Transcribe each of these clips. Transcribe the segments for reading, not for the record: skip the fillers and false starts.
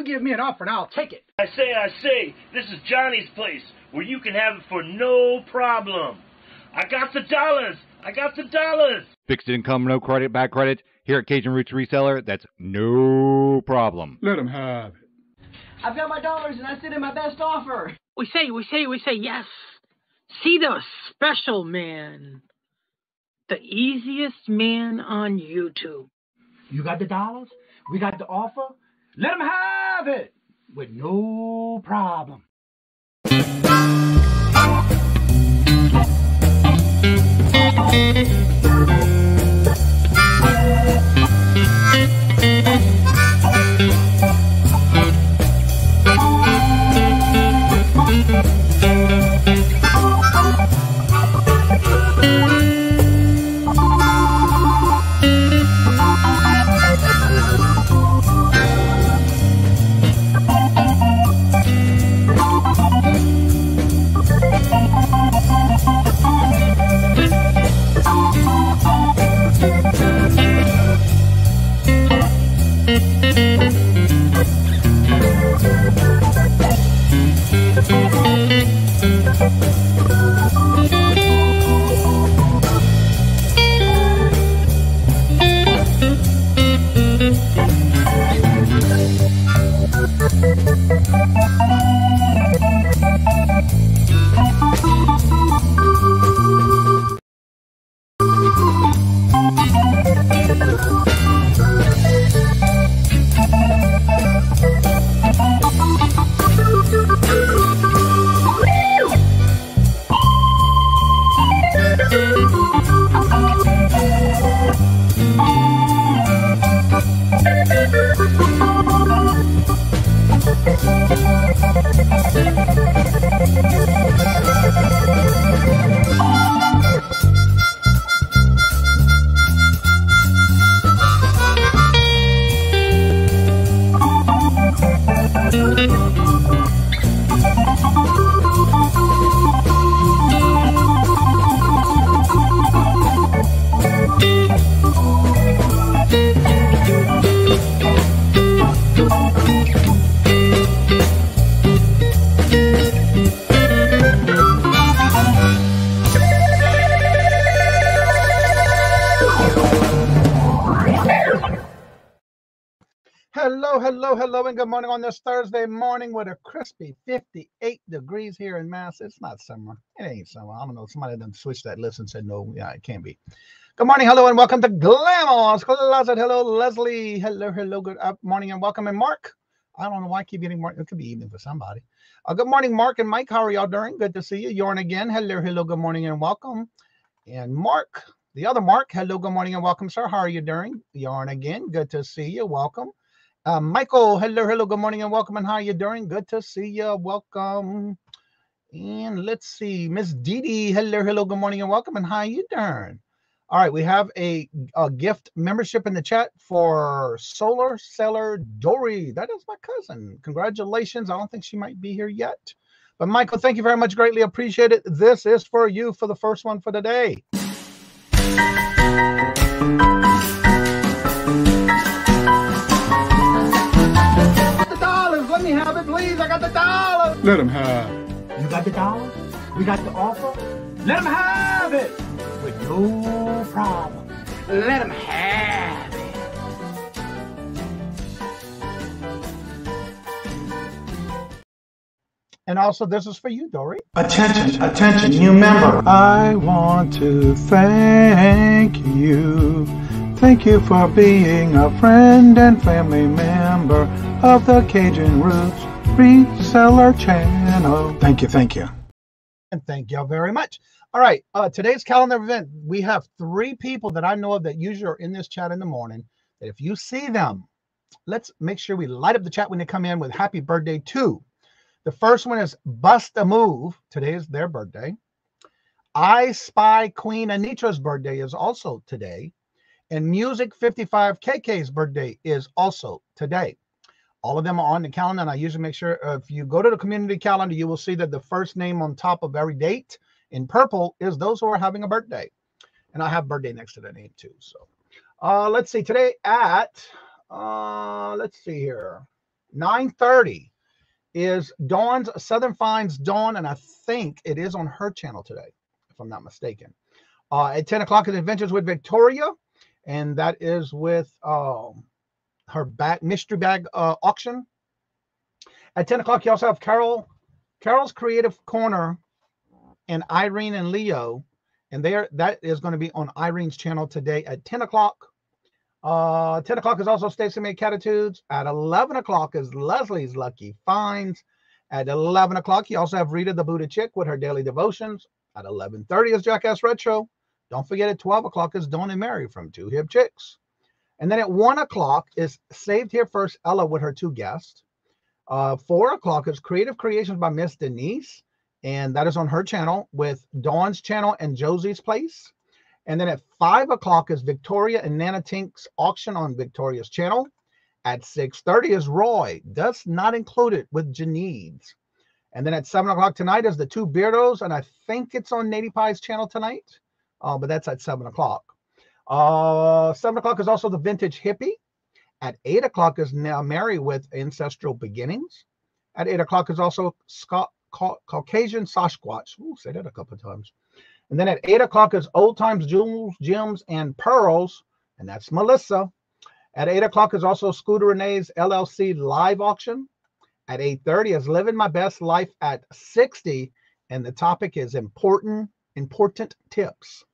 give me an offer and I'll take it. I say, this is Johnny's place, where you can have it for no problem. I got the dollars. Fixed income, no credit, bad credit. Here at Kajun Roots Reseller, that's no problem. Let him have it. I've got my dollars and I sent in my best offer. We say yes. See the special man. The easiest man on YouTube. You got the dollars? We got the offer? Let him have it with no problem. Hello, and good morning on this Thursday morning with a crispy 58 degrees here in Mass. It's not summer. It ain't summer. I don't know. Somebody done switched that list and said, no, yeah, it can't be. Good morning, hello, and welcome to Glammaz Closet. Hello, Leslie. Hello, good morning, and welcome. And Mark, I don't know why I keep getting Mark. It could be evening for somebody. Good morning, Mark and Mike. How are y'all doing? Good to see you. Yorn again. Hello, good morning, and welcome. And Mark, the other Mark, hello, good morning, and welcome, sir. How are you doing? Yorn again. Good to see you. Welcome. Michael, hello, good morning and welcome. And how are you doing? Good to see you. Welcome. And let's see, Miss Dee Dee, hello, good morning and welcome. And how are you doing? All right, we have a gift membership in the chat for Solar Seller Dory. That is my cousin. Congratulations. I don't think she might be here yet. But Michael, thank you very much. Greatly appreciate it. This is for you for the first one for today. Let me have it, please. I got the dollars. Let him have it. You got the dollars? We got the offer? Let him have it with no problem. Let him have it. And also, this is for you, Dory. Attention, new member. I want to thank you. Thank you for being a friend and family member of the Kajun Roots Reseller channel. Thank you. And thank y'all very much. All right, today's calendar event, we have 3 people that I know of that usually are in this chat in the morning, that if you see them, let's make sure we light up the chat when they come in with happy birthday to. The first one is Bust a Move. Today is their birthday. I Spy Queen Anitra's birthday is also today. And Music 55 KK's birthday is also today. All of them are on the calendar, and I usually make sure if you go to the community calendar, you will see that the first name on top of every date in purple is those who are having a birthday. And I have birthday next to the name too. So let's see, today at, let's see here. 9:30 is Dawn's Southern Finds Dawn, and I think it is on her channel today, if I'm not mistaken. At 10 o'clock is Adventures with Victoria, and that is with her mystery bag auction. At 10 o'clock, you also have Carol's Creative Corner and Irene and Leo, and that is going to be on Irene's channel today at 10 o'clock. 10 o'clock is also Stacey May Catitudes. At 11 o'clock is Leslie's Lucky Finds. At 11 o'clock, you also have Rita the Buddha Chick with her daily devotions. At 11:30 is Jackass Retro. Don't forget at 12 o'clock is Dawn and Mary from Two Hip Chicks. And then at 1 o'clock is Saved Here First Ella with her two guests. 4 o'clock is Creative Creations by Miss Denise, and that is on her channel with Dawn's channel and Josie's Place. And then at 5 o'clock is Victoria and Nana Tink's auction on Victoria's channel. At 6:30 is Roy, thus not included with Janine's. And then at 7 o'clock tonight is the Two Beardos, and I think it's on Nady Pie's channel tonight, but that's at 7 o'clock. 7 o'clock is also the Vintage Hippie. At 8 o'clock is now Mary with Ancestral Beginnings. At 8 o'clock is also Caucasian Sasquatch. Ooh, say that a couple of times. And then at 8 o'clock is Old Times Jewels, Gems, and Pearls, and that's Melissa. At 8 o'clock is also Scooter Renee's LLC live auction. At 8:30 is Living My Best Life at 60, and the topic is important tips.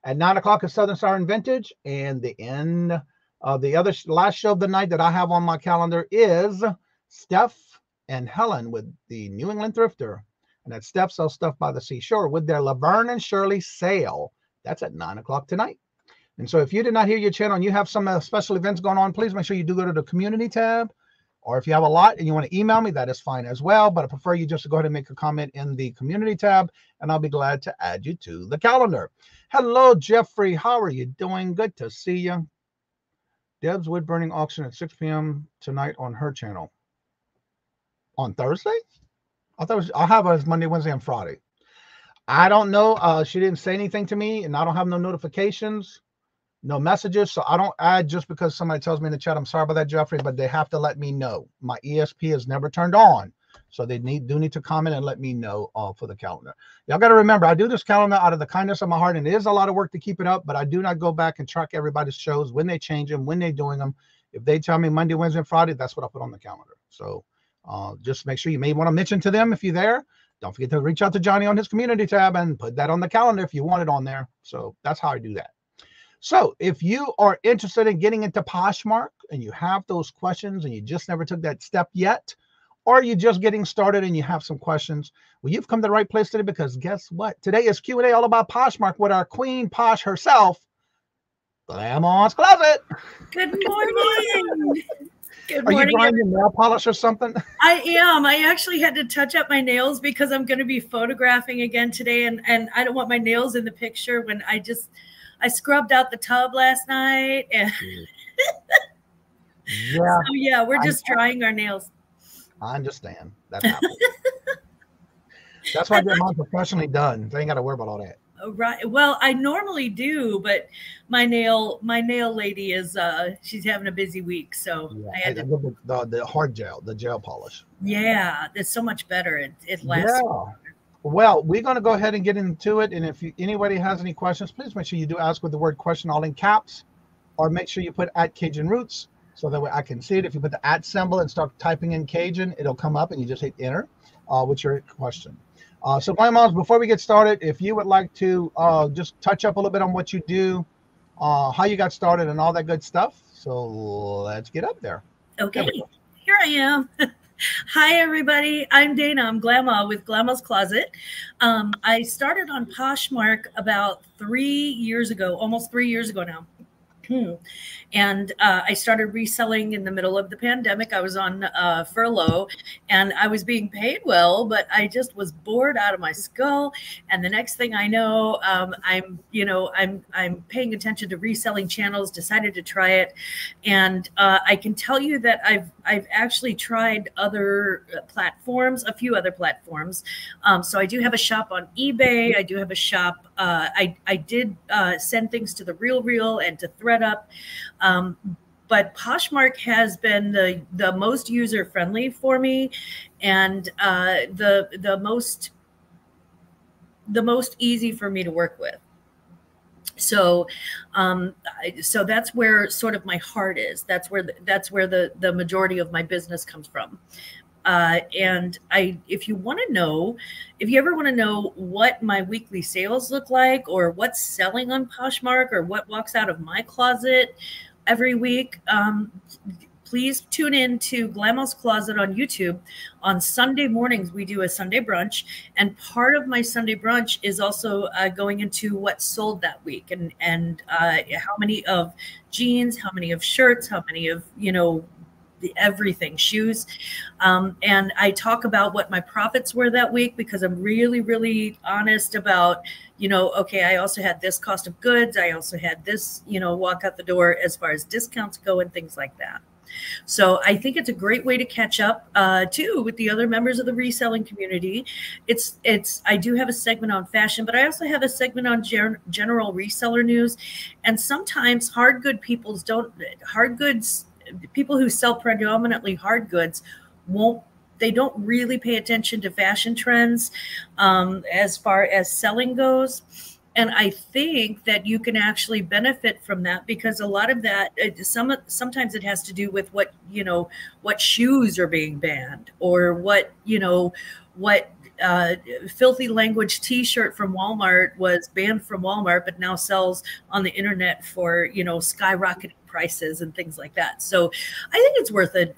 At 9 o'clock is Southern Siren Vintage, and the end of the last show of the night that I have on my calendar is Steph and Helen with the New England Thrifter. And that Steph sells stuff by the seashore with their Laverne and Shirley sale. That's at 9 o'clock tonight. And so if you did not hear your channel and you have some special events going on, please make sure you do go to the community tab. Or if you have a lot and you want to email me, that is fine as well. But I prefer you just to go ahead and make a comment in the community tab, and I'll be glad to add you to the calendar. Hello, Jeffrey. How are you doing? Good to see you. Deb's wood burning auction at 6 p.m. tonight on her channel. On Thursday? I thought I'll have us Monday, Wednesday, and Friday. I don't know. She didn't say anything to me, and I don't have no notifications, no messages. So I don't add just because somebody tells me in the chat. I'm sorry about that, Jeffrey, but they have to let me know. My ESP is never turned on. So they do need to comment and let me know for the calendar. Y'all got to remember, I do this calendar out of the kindness of my heart, and it is a lot of work to keep it up, but I do not go back and track everybody's shows, when they change them, when they're doing them. If they tell me Monday, Wednesday, and Friday, that's what I put on the calendar. So just make sure you may want to mention to them if you're there. Don't forget to reach out to Johnny on his community tab and put that on the calendar if you want it on there. So that's how I do that. So if you are interested in getting into Poshmark and you have those questions and you just never took that step yet, or you're just getting started and you have some questions, well, you've come to the right place today, because guess what? Today is Q&A all about Poshmark with our Queen Posh herself, Glammaz Closet. Good morning. Good Are morning. you trying your nail polish or something? I am. I actually had to touch up my nails because I'm going to be photographing again today, and I don't want my nails in the picture when I scrubbed out the tub last night. And Yeah. So yeah, we're just drying our nails. I understand. That happens. That's why I get mine professionally done. They ain't got to worry about all that. Right. Well, I normally do, but my nail lady is she's having a busy week, so Yeah. I had to. The hard gel, the gel polish. Yeah, it's so much better. It lasts. Yeah. Well, we're going to go ahead and get into it. And if anybody has any questions, please make sure you do ask with the word question all in caps, or make sure you put @CajunRoots so that way I can see it. If you put the @ symbol and start typing in Cajun, it'll come up and you just hit enter with your question. So Glammaz, before we get started, if you would like to just touch up a little bit on what you do, how you got started and all that good stuff. So let's get up there. Okay, here I am. Hi, everybody. I'm Dana. I'm Glammaz with Glammaz Closet. I started on Poshmark about 3 years ago, almost 3 years ago now. And I started reselling in the middle of the pandemic. I was on furlough and I was being paid well, but I just was bored out of my skull. And the next thing I know, I'm paying attention to reselling channels, decided to try it. And I can tell you that I've actually tried other platforms, a few other platforms. So I do have a shop on eBay. I do have a shop. I did send things to the RealReal and to ThreadUp. but Poshmark has been the most user friendly for me, and the most easy for me to work with. So, so that's where sort of my heart is. That's where the majority of my business comes from. And if you ever want to know what my weekly sales look like, or what's selling on Poshmark, or what walks out of my closet every week, please tune in to Glammaz Closet on YouTube. On Sunday mornings, we do a Sunday brunch, and part of my Sunday brunch is also going into what sold that week, and how many of jeans, how many of shirts, how many of everything, shoes, and I talk about what my profits were that week, because I'm really, really honest about, okay, I also had this cost of goods, I also had this, walk out the door as far as discounts go and things like that. So I think it's a great way to catch up too with the other members of the reselling community. I do have a segment on fashion, but I also have a segment on general reseller news, and sometimes people who sell predominantly hard goods don't really pay attention to fashion trends as far as selling goes. And I think that you can actually benefit from that, because a lot of that, sometimes it has to do with what shoes are being banned, or what filthy language t-shirt from Walmart was banned from Walmart, but now sells on the internet for, skyrocketing prices and things like that. So I think it's worth a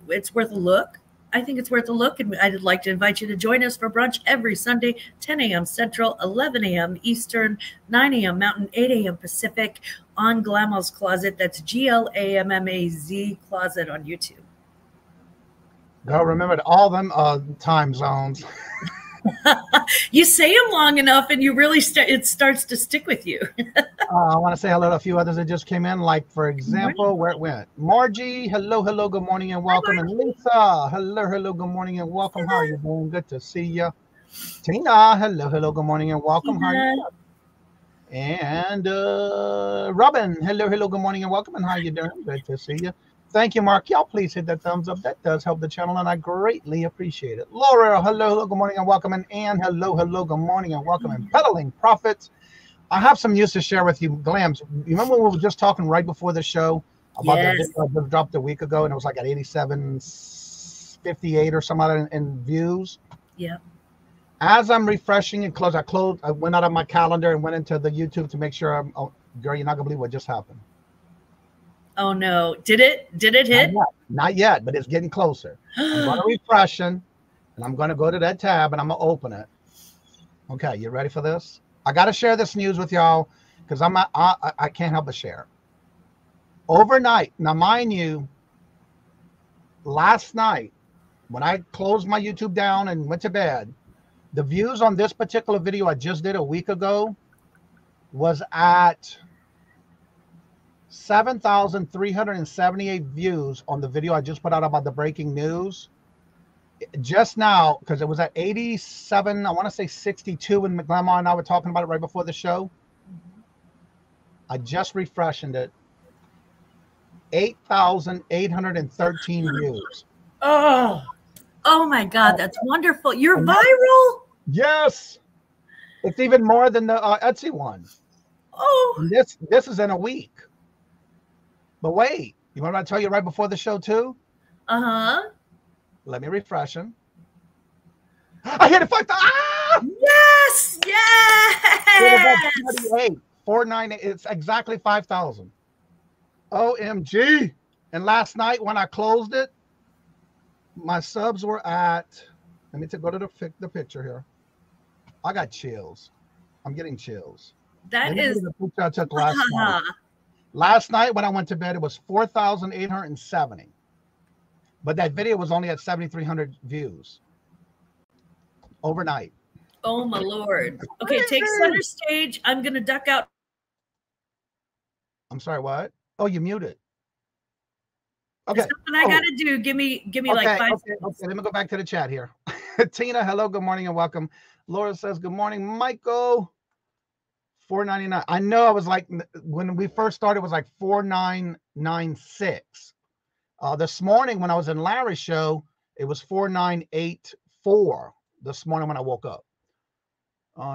look. I think it's worth a look, and I'd like to invite you to join us for brunch every Sunday, 10 a.m. Central, 11 a.m. Eastern, 9 a.m. Mountain, 8 a.m. Pacific on Glammaz Closet. That's Glammaz Closet on YouTube. Girl, remember all them time zones. You say them long enough, and you really it starts to stick with you. I want to say hello to a few others that just came in, like, for example, where it went. Margie, hello, good morning and welcome. And Lisa, hello, good morning and welcome. How are you doing? Good to see you. Tina, hello, good morning and welcome. How are you doing? And Robin, hello, good morning and welcome. And how are you doing? Good to see you. Thank you, Mark. Y'all please hit that thumbs up. That does help the channel, and I greatly appreciate it. Laura, hello, good morning and welcome. And Ann, hello, good morning and welcome. And Peddling Profits. I have some news to share with you, Glams. You remember when we were just talking right before the show about the video that dropped a week ago, and it was like at 87.58 or something in views? Yeah. As I'm refreshing and I went out of my calendar and went into the YouTube to make sure girl, you're not gonna believe what just happened. Oh no. Did it hit? Not yet, but it's getting closer. I'm going to refresh and I'm going to go to that tab and I'm going to open it. Okay, you ready for this? I got to share this news with y'all because I can't help but share. Overnight, now mind you, last night when I closed my YouTube down and went to bed, the views on this particular video I just did a week ago was at 7,378 views on the video I just put out about the breaking news. Just now, because it was at 87, I want to say 62 when Glammaz and I were talking about it right before the show. I just refreshed it. 8,813 views. Oh my God, that's wonderful. You're viral? Yes. It's even more than the Etsy one. Oh. This is in a week. But wait, you want me to tell you right before the show too? Uh-huh. Let me refresh him. I hit it 5,000. Ah! Yes! Yes! 498. It's exactly 5,000. OMG. And last night when I closed it, my subs were at, let me go to the picture here. I got chills. I'm getting chills. That is the picture I took last night. Last night when I went to bed, it was 4,870. But that video was only at 7,300 views overnight. Oh my Lord. Okay, take center stage. I'm going to duck out. I'm sorry, what? Oh, you muted. Okay. Something I got to do. Give me like 5 seconds. Okay, let me go back to the chat here. Tina, hello, good morning and welcome. Laura says, good morning, Michael. $4.99. I know I was like, when we first started, it was like $4,996. This morning when I was in Larry's show, it was 4984 this morning when I woke up.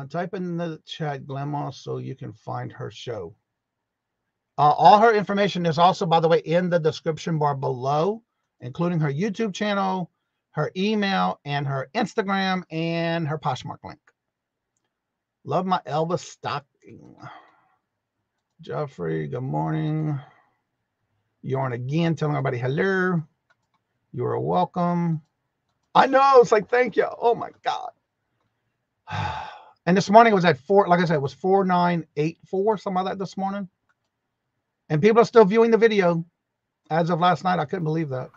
Type in the chat, Glammaz, so you can find her show. All her information is also, by the way, in the description bar below, including her YouTube channel, her email, and her Instagram, and her Poshmark link. Love my Elvis stocking. Jeffrey, good morning. You're on again, telling everybody hello. You are welcome. I know, it's like, thank you. Oh my God. And this morning it was at 4, like I said, it was 4984, something like that this morning. And people are still viewing the video as of last night. I couldn't believe that.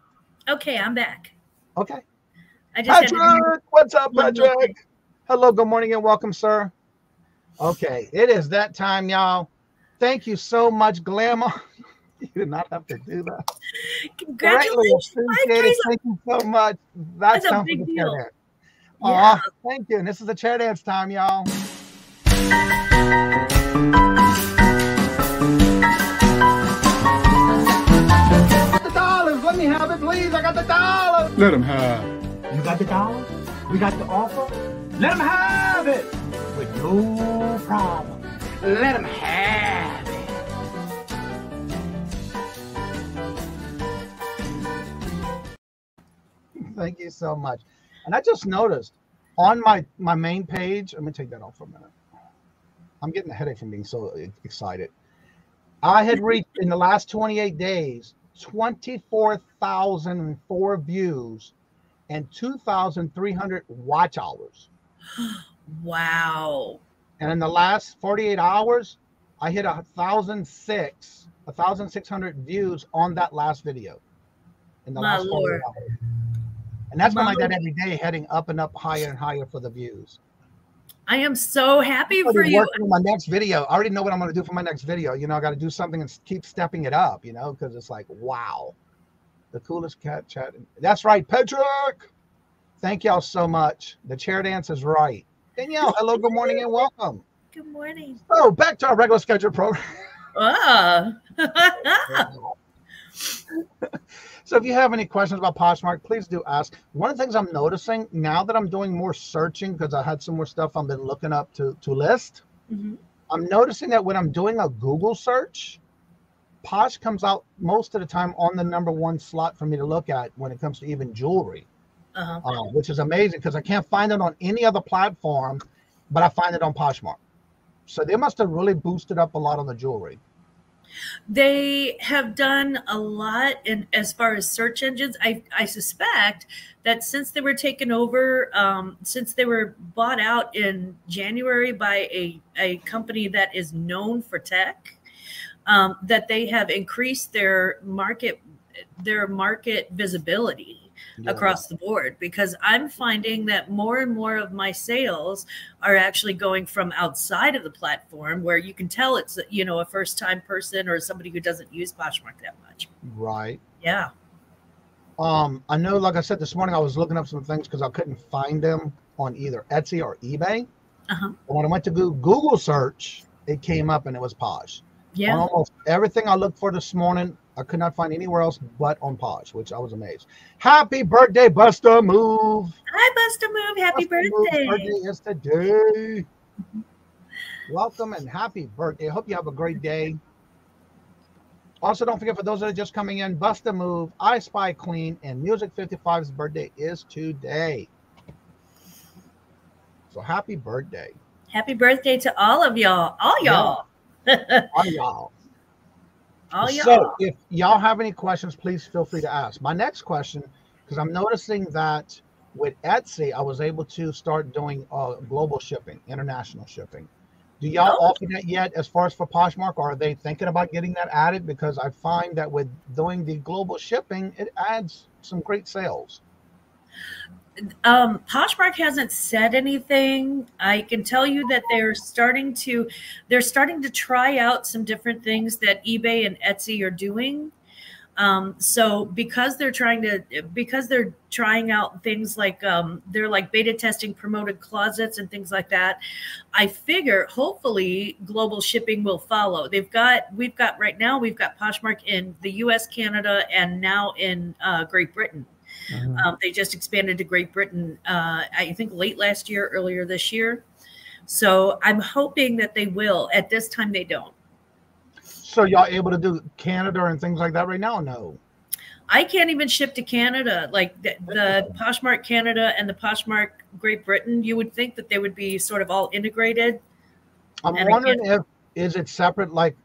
Okay, I'm back. Okay. I just Patrick, what's up, Patrick? Hello, good morning, and welcome, sir. Okay, it is that time, y'all. Thank you so much, Glammaz. You did not have to do that. Congratulations. Thank you so much. That's a big deal. Yeah. Thank you. And this is the chair dance time, y'all. The dollars. Let me have it, please. I got the dollars. Let him have. You got the dollars? We got the offer? Let him have it with no problem. Let him have it. Thank you so much. And I just noticed on my main page, let me take that off for a minute. I'm getting a headache from being so excited. I had reached in the last 28 days, 24,004 views and 2,300 watch hours. Wow. And in the last 48 hours, I hit 1,600 views on that last video. In the last 48 hours. And that's been like that every day, heading up and up, higher and higher for the views. I am so happy for you. Working on my next video. I already know what I'm going to do for my next video. You know, I got to do something and keep stepping it up, you know, because it's like, wow. The coolest cat chat. That's right, Patrick. Thank y'all so much. The chair dance is right. Danielle, hello, good morning, and welcome. Good morning. So back to our regular schedule program. So if you have any questions about Poshmark, please do ask. One of the things I'm noticing now that I'm doing more searching, because I had some more stuff I've been looking up to list, I'm noticing that when I'm doing a Google search, Posh comes out most of the time on the #1 slot for me to look at when it comes to even jewelry, which is amazing because I can't find it on any other platform, but I find it on Poshmark. So they must have really boosted up a lot on the jewelry. They have done a lot in as far as search engines. I suspect that since they were taken over, since they were bought out in January by a company that is known for tech, that they have increased their market visibility across the board, because I'm finding that more and more of my sales are actually going from outside of the platform, where you can tell it's, you know, a first-time person or somebody who doesn't use Poshmark that much. Right. Yeah. I know, like I said, this morning I was looking up some things because I couldn't find them on either Etsy or eBay. But when I went to Google search, it came up and it was Posh. Yeah. On almost everything I looked for this morning, I could not find anywhere else but on Posh, which I was amazed. Happy birthday, Busta Move. Hi, Busta Move. Happy birthday. Birthday is today. Welcome and happy birthday. I hope you have a great day. Also, don't forget, for those that are just coming in, Busta Move, I Spy Queen, and Music 55's birthday is today. So happy birthday. Happy birthday to all of y'all. All y'all. All y'all. All y'all. So if y'all have any questions, please feel free to ask. My next question, because I'm noticing that with Etsy, I was able to start doing global shipping, international shipping. Do y'all offer that yet as far as for Poshmark, or are they thinking about getting that added? Because I find that with doing the global shipping, it adds some great sales. Poshmark hasn't said anything. I can tell you that they're starting to try out some different things that eBay and Etsy are doing. So because they're trying out things like they're like beta testing promoted closets and things like that, I figure hopefully global shipping will follow. We've got right now, we've got Poshmark in the US, Canada, and now in Great Britain. They just expanded to Great Britain, I think late last year, earlier this year. So I'm hoping that they will. At this time, they don't. So y'all able to do Canada and things like that right now? No. I can't even ship to Canada. Like the Poshmark Canada and the Poshmark Great Britain, you would think that they would be sort of all integrated. I'm wondering is it separate like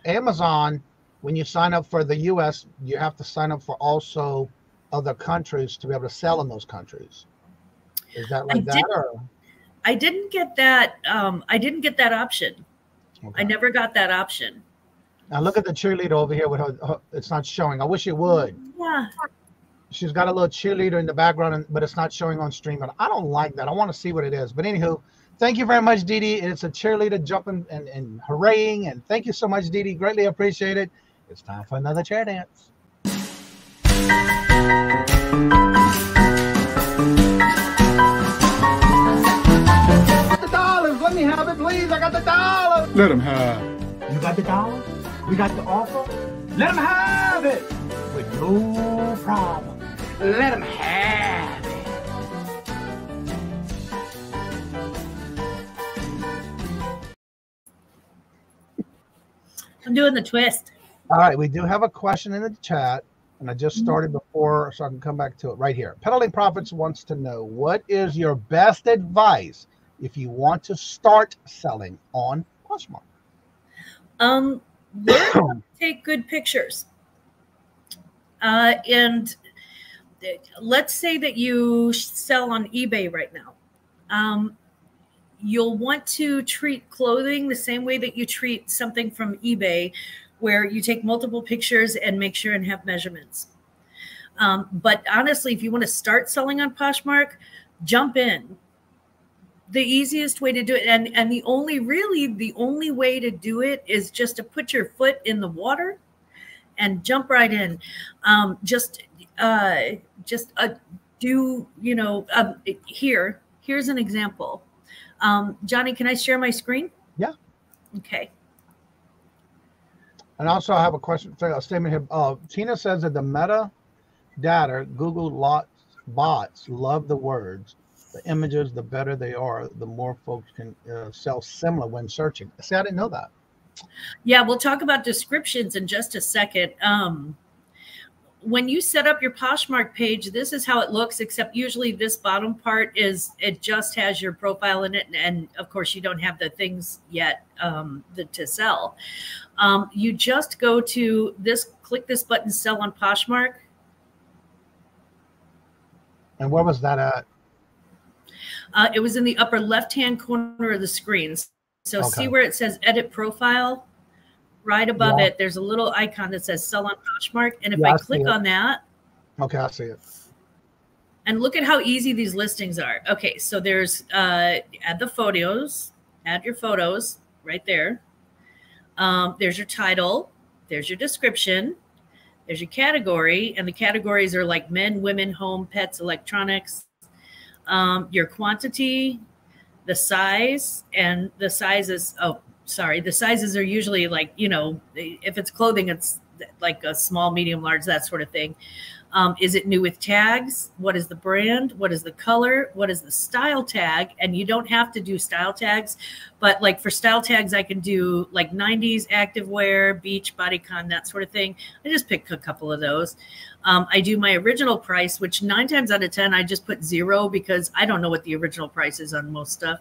Amazon, when you sign up for the US, you have to sign up for also other countries to be able to sell in those countries. Is that like that? Or? I didn't get that. I didn't get that option. Okay. I never got that option. Now look at the cheerleader over here with her. It's not showing. I wish it would. Yeah. She's got a little cheerleader in the background, but it's not showing on stream. But I don't like that. I want to see what it is. But anywho, thank you very much, Dee Dee. It's a cheerleader jumping and hooraying. And thank you so much, Dee Dee. Greatly appreciate it. It's time for another chair dance. The dollars. Let me have it, please. I got the dollars. Let him have. You got the dollars? We got the offer? Let him have it with no problem. Let him have it. I'm doing the twist. All right, we do have a question in the chat, and I just started before, so I can come back to it right here. Peddling Profits wants to know, what is your best advice if you want to start selling on Poshmark? Learn how to take good pictures. And let's say that you sell on eBay right now. You'll want to treat clothing the same way that you treat something from eBay, where you take multiple pictures and make sure and have measurements. But honestly, if you want to start selling on Poshmark, jump in. The easiest way to do it, and the only way to do it is just to put your foot in the water and jump right in. Do, you know, here's an example. Johnny, can I share my screen? Yeah. Okay. And also I have a question, a statement here. Tina says that the meta data, Google bots love the words. The images, the better they are, the more folks can sell similar when searching. See, I didn't know that. Yeah, we'll talk about descriptions in just a second. When you set up your Poshmark page, this is how it looks, except usually this bottom part it just has your profile in it. And of course, you don't have the things yet to sell. You just go to this, click this button, Sell on Poshmark. And where was that at? It was in the upper left-hand corner of the screen. So see where it says Edit Profile? Right above it, there's a little icon that says Sell on Poshmark. And if I click on that. Okay, I see it. And look at how easy these listings are. Okay, so there's add the photos, add your photos right there. There's your title. There's your description. There's your category. And the categories are like men, women, home, pets, electronics. Your quantity, the size, and the sizes. Oh, sorry. The sizes are usually like, you know, if it's clothing, it's like a small, medium, large, that sort of thing. Is it new with tags? What is the brand? What is the color? What is the style tag? And you don't have to do style tags, but like for style tags, I can do like 90s activewear, beach, bodycon, that sort of thing. I just pick a couple of those. I do my original price, which 9 times out of 10, I just put 0 because I don't know what the original price is on most stuff.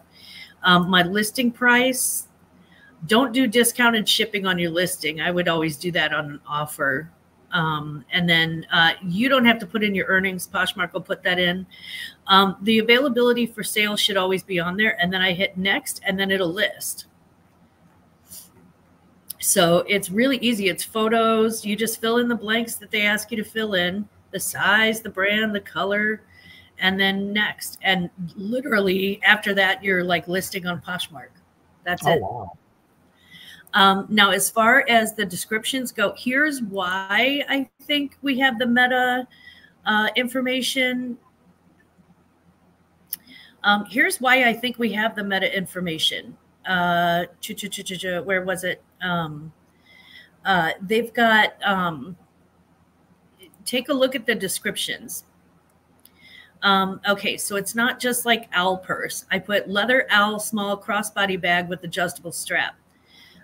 My listing price, don't do discounted shipping on your listing. I would always do that on an offer. And then you don't have to put in your earnings. Poshmark will put that in. The availability for sale should always be on there. And then I hit next, and then it'll list. So it's really easy. It's photos. You just fill in the blanks that they ask you to fill in, the size, the brand, the color, and then next. And literally after that, you're like listing on Poshmark. That's it. Wow. Now, as far as the descriptions go, here's why I think we have the meta information. Here's why I think we have the meta information. Where was it? They've got, take a look at the descriptions. Okay, so it's not just like owl purse. I put leather owl small crossbody bag with adjustable strap.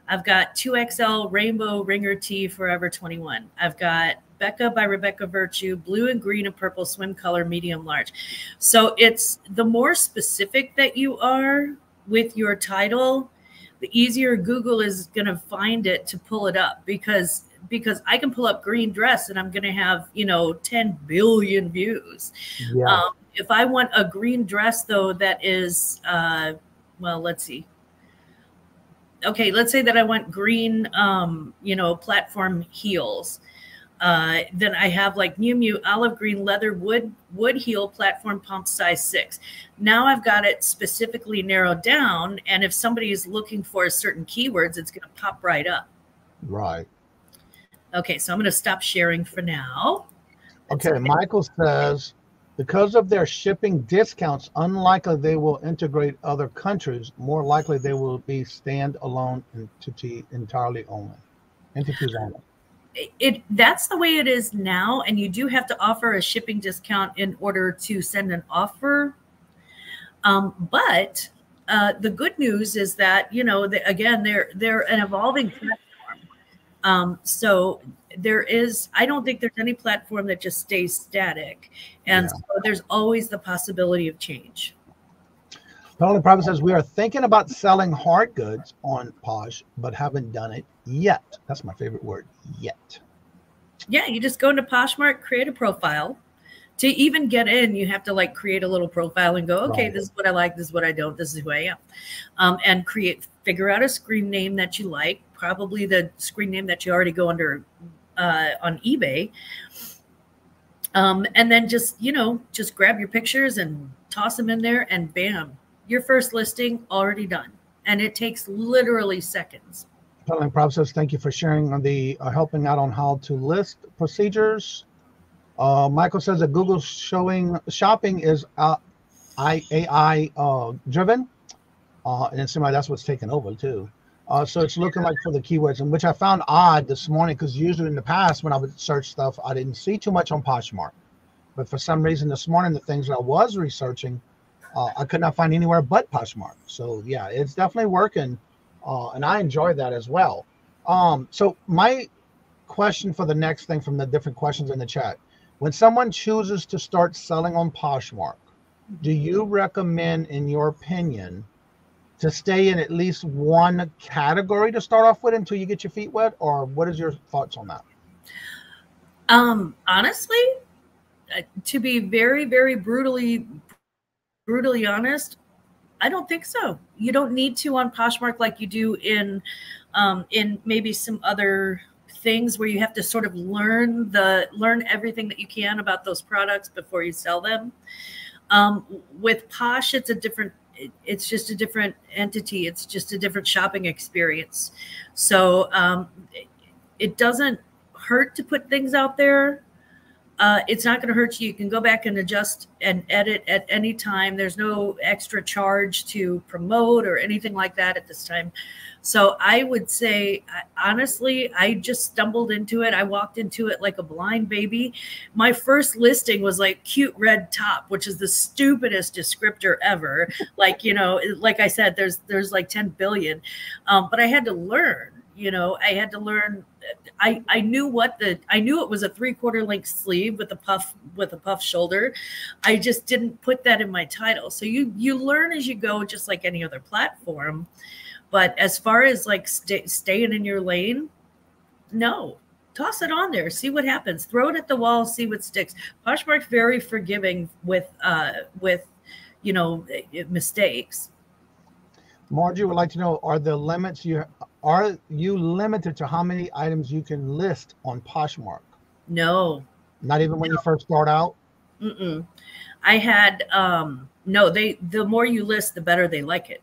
I've got 2XL rainbow ringer tee Forever 21. I've got Becca by Rebecca Virtue, blue and green and purple swim color, medium large. So it's the more specific that you are with your title, the easier Google is going to find it to pull it up, because I can pull up green dress and I'm going to have, 10 billion views. Yeah. If I want a green dress though, that is, well, let's see. Okay, let's say that I want green, platform heels. Then I have like Miu Miu olive green leather wood heel platform pump size 6. Now I've got it specifically narrowed down, and if somebody is looking for certain keywords, it's going to pop right up. Right. Okay, so I'm going to stop sharing for now. Okay, Michael says, because of their shipping discounts, unlikely they will integrate other countries. More likely they will be standalone entity entirely only. Entities only. That's the way it is now, and you do have to offer a shipping discount in order to send an offer. But the good news is that, again, they're an evolving platform. So I don't think there's any platform that just stays static. And so there's always the possibility of change. Totally Private says, we are thinking about selling hard goods on Posh, but haven't done it yet. That's my favorite word, yet. Yeah, you just go into Poshmark, create a profile. To even get in, you have to create a little profile and go, okay, This is what I like, this is what I don't, this is who I am. And figure out a screen name that you like, probably the screen name that you already go under on eBay. And then just grab your pictures and toss them in there, and bam, your first listing already done. And it takes literally seconds. Totally Private says, thank you for sharing on the helping out on how to list procedures. Michael says that Google shopping is AI driven, and it seems like that's what's taken over too. So it's looking like for the keywords, and which I found odd this morning, because usually in the past when I would search stuff, I didn't see too much on Poshmark. But for some reason this morning, the things that I was researching, I could not find anywhere but Poshmark. So yeah, it's definitely working, and I enjoy that as well. So my question for the next thing from the different questions in the chat: when someone chooses to start selling on Poshmark, do you recommend, in your opinion, to stay in at least one category to start off with until you get your feet wet, or what is your thoughts on that? Honestly, to be very, very brutally honest, I don't think so. You don't need to on Poshmark like you do in maybe some other things where you have to sort of learn everything that you can about those products before you sell them. With Posh, it's just a different entity. It's just a different shopping experience. So it doesn't hurt to put things out there. It's not going to hurt you. You can go back and adjust and edit at any time. There's no extra charge to promote or anything like that at this time. So I would say, honestly, I just stumbled into it. I walked into it like a blind baby. My first listing was like cute red top, which is the stupidest descriptor ever. Like I said, there's like 10 billion. But I had to learn. I had to learn. I knew it was a 3/4 length sleeve with a puff shoulder. I just didn't put that in my title. So you learn as you go, just like any other platform. But as far as staying in your lane, no, toss it on there, see what happens, throw it at the wall, see what sticks. Poshmark's very forgiving with mistakes. Margie would like to know, are you limited to how many items you can list on Poshmark? No. Not even when you first start out? Mm-mm. I had No, the more you list, the better they like it.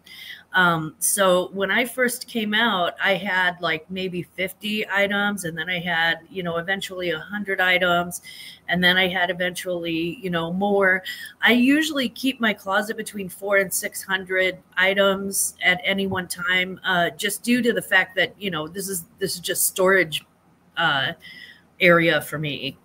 So when I first came out, I had like maybe 50 items, and then I had, you know, eventually 100 items, and then I had eventually, you know, more. I usually keep my closet between 400 and 600 items at any one time, just due to the fact that, you know, this is just storage area for me.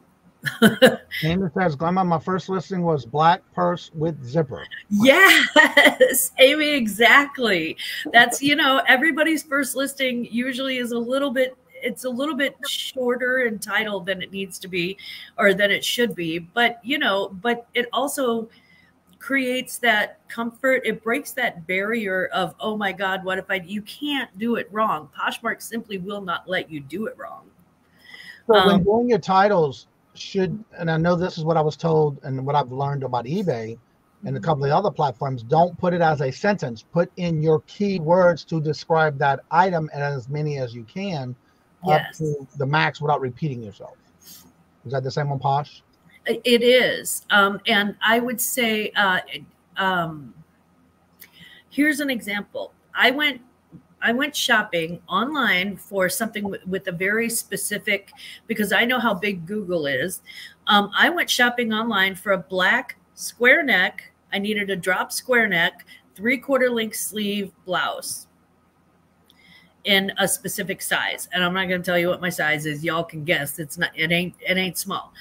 Amy says, Glammaz, my first listing was black purse with zipper. Yes, Amy, exactly. That's, you know, everybody's first listing usually is a little bit shorter in title than it needs to be, or than it should be. But, you know, but it also creates that comfort. It breaks that barrier of, oh my God, what if you can't do it wrong. Poshmark simply will not let you do it wrong. So when doing your titles, and I know this is what I was told and what I've learned about eBay and a couple of other platforms, don't put it as a sentence. Put in your keywords to describe that item, and as many as you can, up to the max without repeating yourself. Is that the same on Posh? It is. And I would say, here's an example. I went shopping online for something with a very specific, because I know how big Google is. I went shopping online for a black square neck. I needed a drop square neck, 3/4 length sleeve blouse in a specific size. And I'm not going to tell you what my size is. Y'all can guess. It ain't small.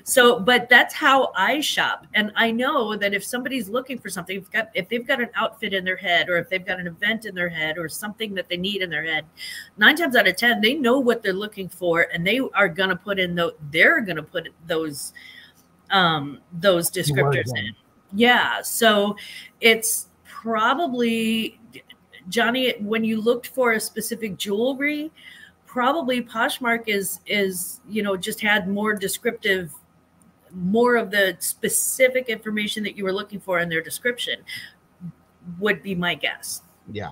So, but that's how I shop. And I know that if somebody's looking for something, if they've got an outfit in their head, or if they've got an event in their head, or something that they need in their head, 9 times out of 10, they know what they're looking for, and they are going to put in those descriptors in. Yeah. So it's probably, Johnny, when you looked for a specific jewelry, probably Poshmark is, you know, just had more descriptive, more of the specific information that you were looking for in their description, would be my guess. Yeah.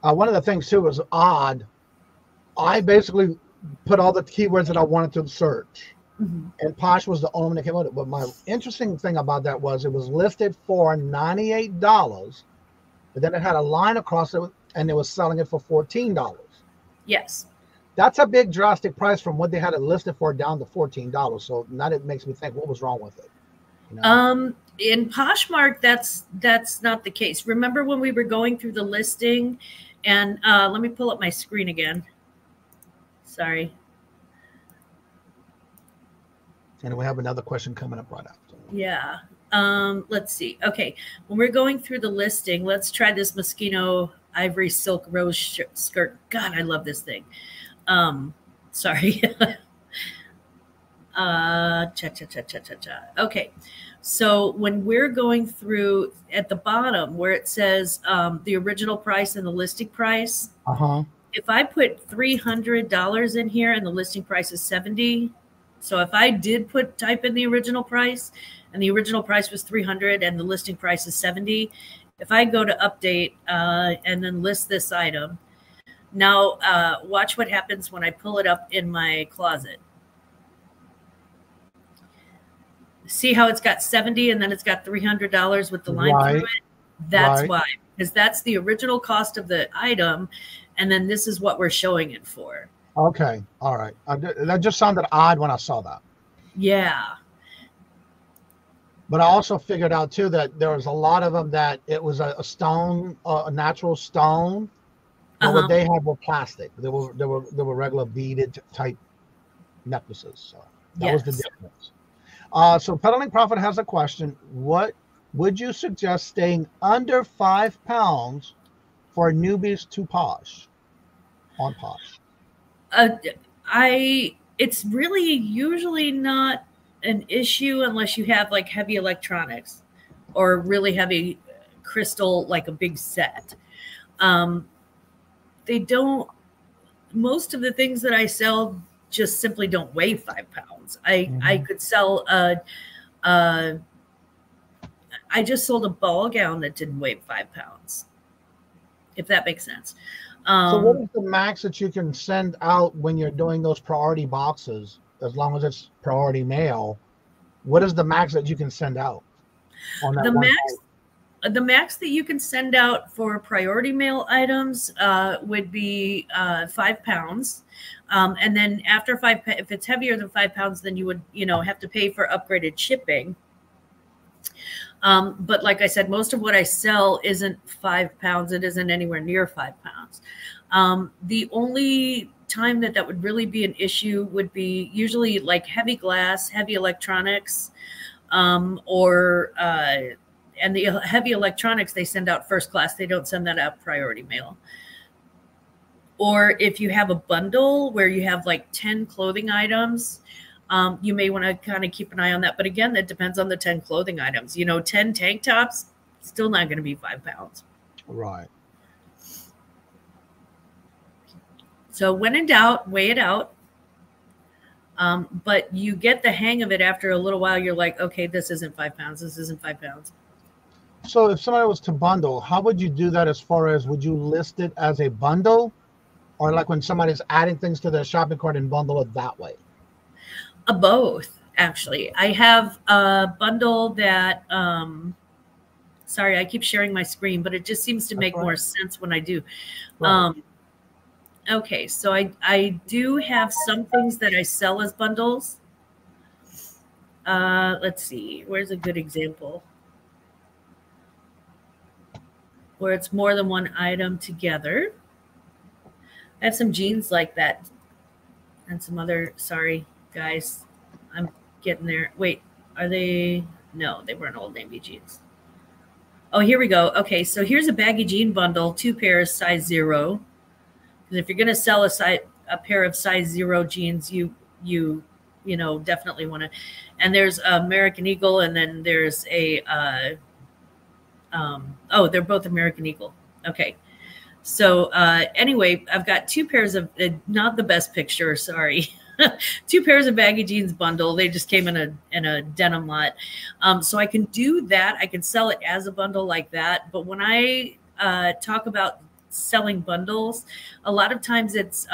One of the things too was odd. I basically put all the keywords that I wanted to search, and Posh was the only one that came with it. But my interesting thing about that was it was listed for $98, but then it had a line across it, and it was selling it for $14. Yes. That's a big drastic price from what they had it listed for down to $14. So now it makes me think, what was wrong with it? You know? In Poshmark, that's not the case. Remember when we were going through the listing, and let me pull up my screen again. Sorry. And we have another question coming up right after. Yeah. Let's see. Okay. When we're going through the listing, let's try this Moschino ivory silk rose skirt. God, I love this thing. Sorry. Okay. So when we're going through at the bottom where it says the original price and the listing price, if I put $300 in here and the listing price is $70, so if I did type in the original price and the original price was $300 and the listing price is $70, if I go to update and then list this item, now watch what happens when I pull it up in my closet. See how it's got 70 and then it's got $300 with the line through it? That's why, because that's the original cost of the item, and then this is what we're showing it for. Okay, all right. That just sounded odd when I saw that. Yeah. But I also figured out too that there was a lot of them that it was a stone, a natural stone. But what they had were plastic. They were regular beaded type necklaces. So that was the difference. So Peddling Prophet has a question. What would you suggest staying under 5 pounds for newbies to Posh on Posh? It's really usually not an issue unless you have like heavy electronics or really heavy crystal, like a big set. They don't, most of the things that I sell just simply don't weigh 5 pounds. I could sell I just sold a ball gown that didn't weigh 5 pounds, if that makes sense. So what is the max that you can send out when you're doing those priority boxes, as long as it's priority mail? What is the max that you can send out? on that The one max, item? the max that you can send out for priority mail items would be 5 pounds. And then after if it's heavier than 5 pounds, then you would, have to pay for upgraded shipping. But like I said, most of what I sell isn't 5 pounds. It isn't anywhere near 5 pounds. The only time that would really be an issue would be usually like heavy glass, heavy electronics, and the heavy electronics, they send out first class. They don't send that out priority mail. Or if you have a bundle where you have like 10 clothing items, you may want to kind of keep an eye on that. But again, that depends on the 10 clothing items. 10 tank tops, still not going to be 5 pounds. Right. So when in doubt, weigh it out. But you get the hang of it after a little while. You're like, okay, this isn't 5 pounds. This isn't 5 pounds. So if somebody was to bundle, how would you do that as far as would you list it as a bundle? Or like when somebody's adding things to their shopping cart and bundle it that way? Both, actually. I have a bundle that, sorry, I keep sharing my screen, but it just seems to make more sense when I do. Right. Okay, so I do have some things that I sell as bundles. Let's see, where's a good example? Where it's more than one item together. I have some jeans like that and some other, sorry, guys, I'm getting there. Wait, are they? No, they weren't Old Navy jeans. Oh, here we go. Okay, so here's a baggy jean bundle, 2 pairs, size 0. Because if you're going to sell a pair of size 0 jeans, you definitely want to. And there's American Eagle, and then there's a they're both American Eagle. Okay. So anyway, I've got 2 pairs of, not the best picture, sorry. 2 pairs of baggy jeans bundle. They just came in a denim lot. So I can do that. I can sell it as a bundle like that. But when I talk about selling bundles, a lot of times it's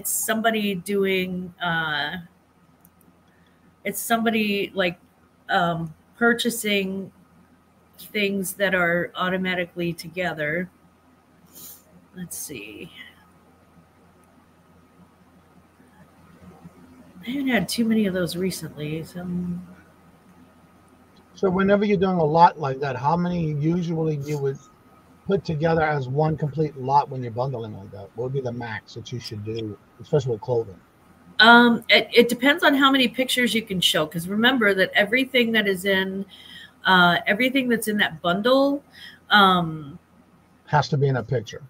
somebody doing, it's somebody like purchasing things that are automatically together. Let's see. I haven't had too many of those recently. So whenever you're doing a lot like that, how many usually you would put together as one complete lot when you're bundling like that? What would be the max that you should do, especially with clothing? It depends on how many pictures you can show. Because remember that everything that is in, everything that's in that bundle has to be in a picture.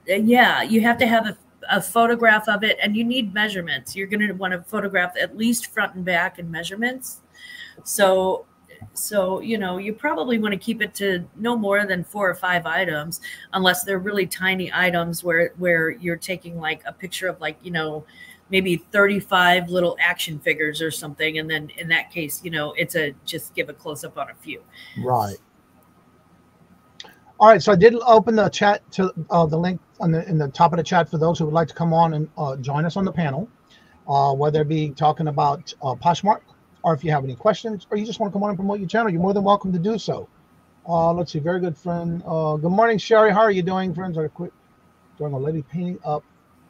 Yeah, you have to have a photograph of it, and you need measurements. You're going to want to photograph at least front and back and measurements. So you probably want to keep it to no more than 4 or 5 items, unless they're really tiny items where you're taking like a picture of like, maybe 35 little action figures or something. And then in that case, it's just give a close up on a few. Right. All right. So I did open the chat to the link in the top of the chat for those who would like to come on and join us on the panel, whether it be talking about Poshmark, or if you have any questions, or you just want to come on and promote your channel, you're more than welcome to do so. Let's see. Very good, friend. Good morning, Sherry. How are you doing, friends? I quit doing a lady painting up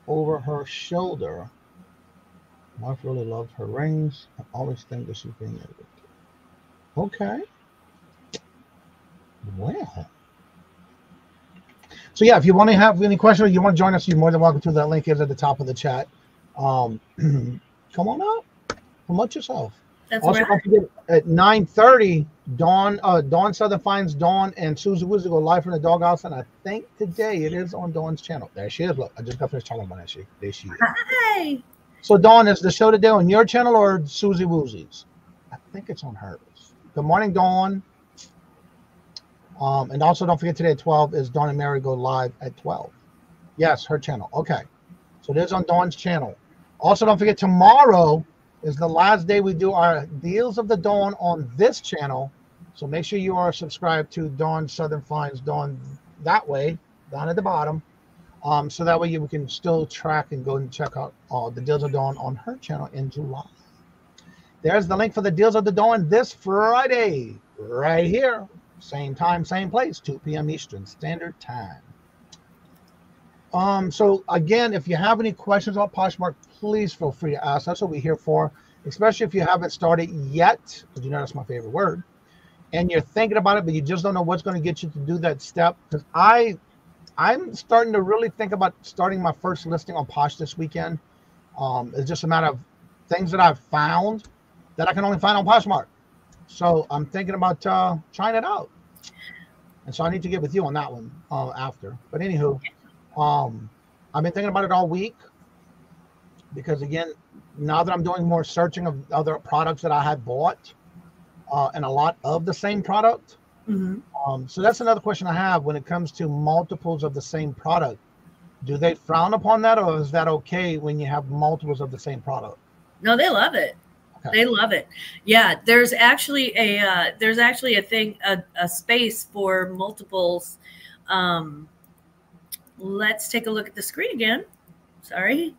over her shoulder. Wife really loved her rings. I always think that she's being edited. Okay. Well. So yeah, if you want to have any questions or you want to join us, you're more than welcome to. That link is at the top of the chat. Come on up. Promote yourself. That's also, right. don't forget, at 9:30, Dawn Southern Finds Dawn and Susie Woods go live from the doghouse, and I think today it is on Dawn's channel. There she is. Look, I just got finished talking about that. There she is. Hi. So Dawn, is the show today on your channel or Susie Woozy's? I think it's on hers. Good morning, Dawn. And also don't forget today at 12 is Dawn and Mary go live at 12. Yes, her channel. Okay. So it is on Dawn's channel. Also don't forget tomorrow is the last day we do our Deals of the Dawn on this channel. So make sure you are subscribed to Dawn Southern Finds Dawn that way, down at the bottom. So that way you can still track and go and check out the Deals of Dawn on her channel in July. There's the link for the Deals of the Dawn this Friday. right here. Same time, same place, 2 p.m. Eastern Standard Time. So again, if you have any questions about Poshmark, please feel free to ask. That's what we're here for, especially if you haven't started yet, because you know that's my favorite word, and you're thinking about it, but you just don't know what's going to get you to do that step. Because I'm starting to really think about starting my first listing on Posh this weekend. It's just a matter of things that I've found that I can only find on Poshmark. So I'm thinking about trying it out. And so I need to get with you on that one after. But anywho, I've been thinking about it all week because, again, now that I'm doing more searching of other products that I had bought and a lot of the same product. So that's another question I have when it comes to multiples of the same product. Do they frown upon that, or is that okay when you have multiples of the same product? No, they love it. Okay. They love it. Yeah, there's actually a thing, a space for multiples. Let's take a look at the screen again. Sorry.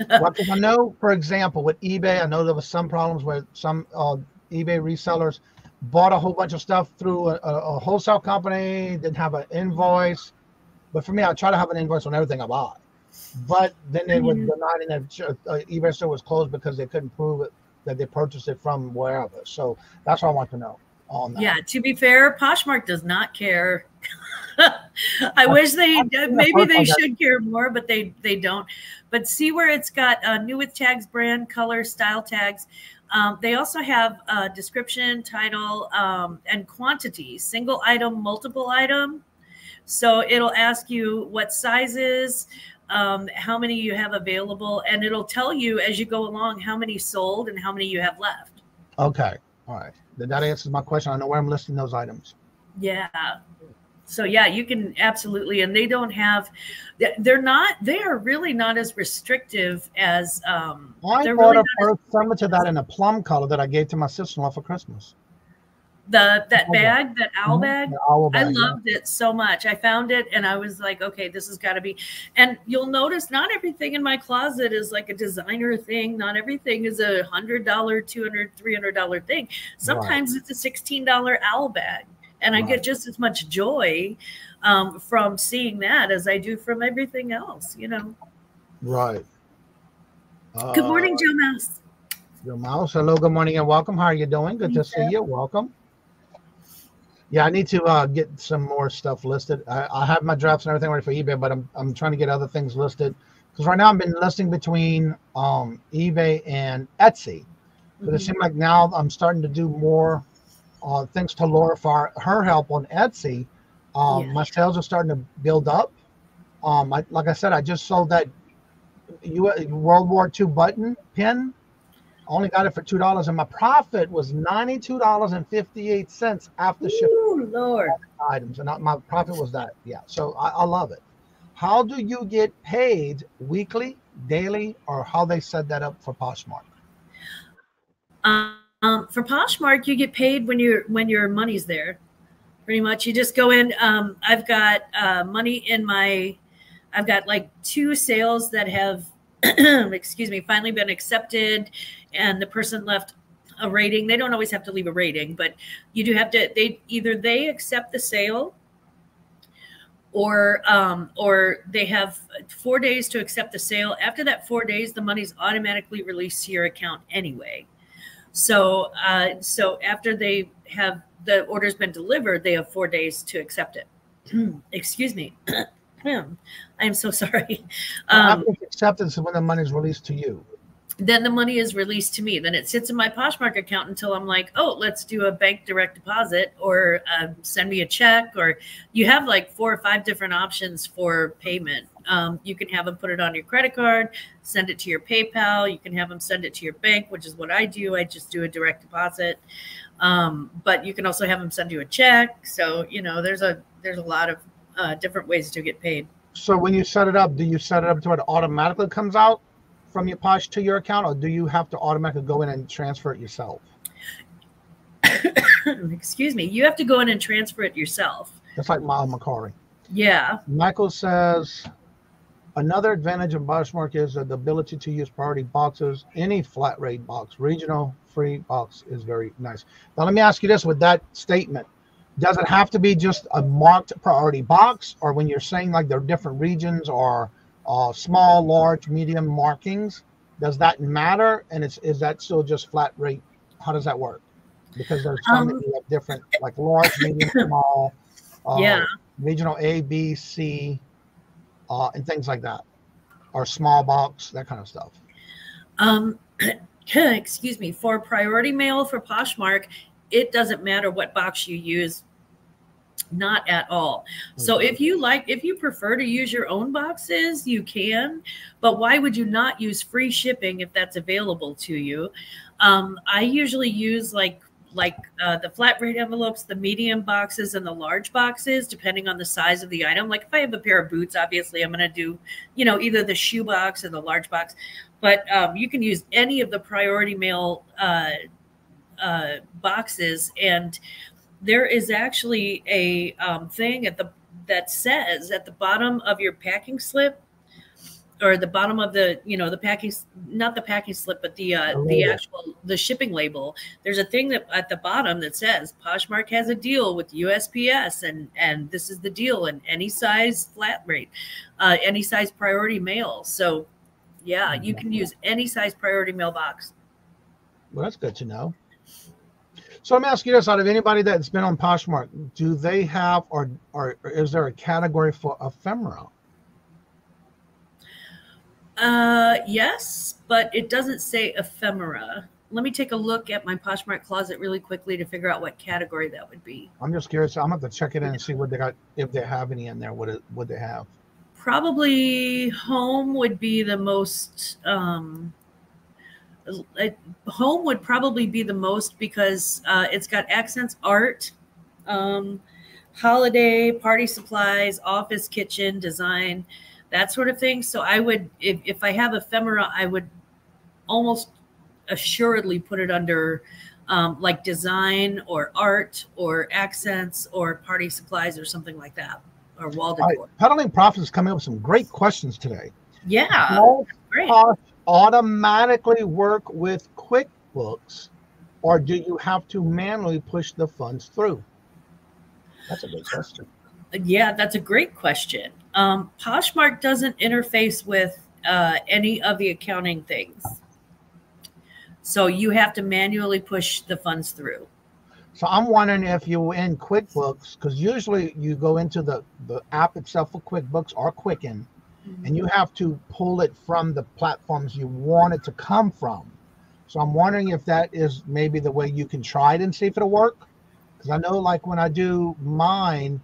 Well, I know, for example, with eBay, I know there was some problems where some eBay resellers bought a whole bunch of stuff through a wholesale company, didn't have an invoice. But for me, I try to have an invoice on everything I buy. But then they would deny it, and eBay store was closed because they couldn't prove it, that they purchased it from wherever. So that's what I want to know on that. Yeah, to be fair, Poshmark does not care. I wish maybe they should care more, but they don't. But see where it's got new with tags, brand, color, style tags. They also have description, title, and quantity, single item, multiple item. So it'll ask you what sizes, how many you have available, and it'll tell you as you go along how many sold and how many you have left. Okay. All right. That answers my question. I know where I'm listing those items. Yeah. So yeah, you can absolutely, and they don't have, they are really not as restrictive as, I bought a first summer to that in a plum color that I gave to my sister-in-law for Christmas. That bag, that owl bag, I loved it so much. I found it and I was like, okay, this has got to be. And you'll notice not everything in my closet is like a designer thing. Not everything is a $100, $200, $300 thing. Sometimes it's a $16 owl bag. And I get just as much joy from seeing that as I do from everything else, you know. Right. Good morning, Joe Mouse. Joe Mouse, hello, good morning and welcome. How are you doing? Good to see you. Welcome. Yeah, I need to get some more stuff listed. I have my drafts and everything ready for eBay, but I'm trying to get other things listed. Because right now I've been listing between eBay and Etsy. But it seems like now I'm starting to do more thanks to Laura for her help on Etsy. My sales are starting to build up. Like I said, I just sold that World War II button pin. Only got it for $2, and my profit was $92.58 after shipping Lord items, and my profit was that. Yeah, so I love it. How do you get paid? Weekly, daily, or how they set that up for Poshmark? For Poshmark, you get paid when your money's there. Pretty much, you just go in. I've got money in my. I've got like 2 sales that have, excuse me, finally been accepted, and the person left a rating. They don't always have to leave a rating, but you do have to. They accept the sale, or they have 4 days to accept the sale. After that 4 days, the money's automatically released to your account anyway. So after they have the order's been delivered, they have 4 days to accept it. Excuse me. I'm so sorry. After acceptance is when the money is released to you. Then the money is released to me. Then it sits in my Poshmark account until I'm like, oh, let's do a bank direct deposit, or send me a check, or you have like 4 or 5 different options for payment. You can have them put it on your credit card, send it to your PayPal. You can have them send it to your bank, which is what I do. I just do a direct deposit. But you can also have them send you a check. So, you know, there's a lot of different ways to get paid. So when you set it up, do you set it up to where it automatically comes out from your Posh to your account, or do you have to automatically go in and transfer it yourself? Excuse me. You have to go in and transfer it yourself. That's like Macari. Yeah. Michael says, another advantage of Poshmark is the ability to use priority boxes, any flat rate box, regional, free box is very nice. Now let me ask you this: with that statement, does it have to be just a marked priority box, or when you're saying like there are different regions or small, large, medium markings, does that matter? And is that still just flat rate? How does that work? Because there's some that you have different, like large, medium, small, regional A, B, C, and things like that, or small box, that kind of stuff. Excuse me. For priority mail for Poshmark, it doesn't matter what box you use. Not at all. So if you prefer to use your own boxes, you can, but why would you not use free shipping if that's available to you? I usually use like the flat rate envelopes, the medium boxes, and the large boxes, depending on the size of the item. Like if I have a pair of boots, obviously I'm going to do, either the shoe box or the large box, but you can use any of the priority mail boxes. And there is actually a thing that says at the bottom of your packing slip, or the bottom of the the packing, not the packing slip, but the shipping label. There's a thing that at the bottom that says Poshmark has a deal with USPS, and this is the deal in any size flat rate, any size priority mail. So yeah, you can use any size priority mail box. Well, that's good to know. So let me ask you this: out of anybody that's been on Poshmark, do they have, or is there a category for ephemera? Yes, but it doesn't say ephemera. Let me take a look at my Poshmark closet really quickly to figure out what category that would be. I'm just curious. I'm going to check it in and see what they got, if they have any in there. What they have? Probably home would be the most. Home would probably be the most because it's got accents, art, holiday, party supplies, office, kitchen, design, that sort of thing. So I would, if I have ephemera, I would almost assuredly put it under like design or art or accents or party supplies or something like that, or wall decor. Right. Peddling Profits is coming up with some great questions today. Yeah, great. Automatically work with QuickBooks, or do you have to manually push the funds through? That's a good question. Yeah, that's a great question. Poshmark doesn't interface with any of the accounting things, so you have to manually push the funds through. So I'm wondering if you're in QuickBooks, because usually you go into the app itself for QuickBooks or Quicken, and you have to pull it from the platforms you want it to come from. So I'm wondering if that is maybe the way you can try it and see if it'll work. Because I know, like when I do mine,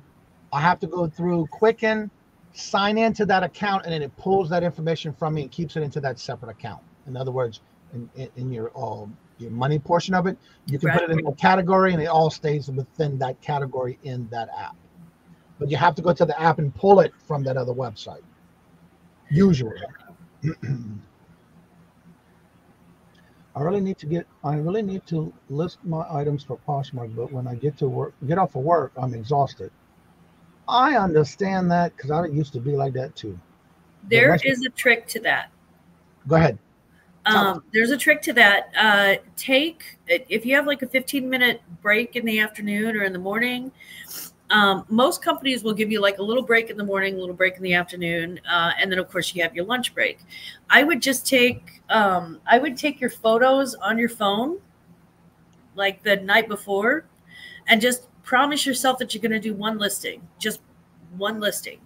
I have to go through Quicken, sign into that account, and then it pulls that information from me and keeps it into that separate account. In other words, in your money portion of it, you can put it in a category, and it all stays within that category in that app. But you have to go to the app and pull it from that other website. Usually. I really need to list my items for Poshmark, but when I get off of work, I'm exhausted. I understand that, because I used to be like that too. There is a trick to that. Go ahead. There's a trick to that. If you have like a 15-minute break in the afternoon or in the morning, most companies will give you like a little break in the morning, a little break in the afternoon, and then of course you have your lunch break. I would just take your photos on your phone like the night before, and just promise yourself that you're going to do one listing, just one listing.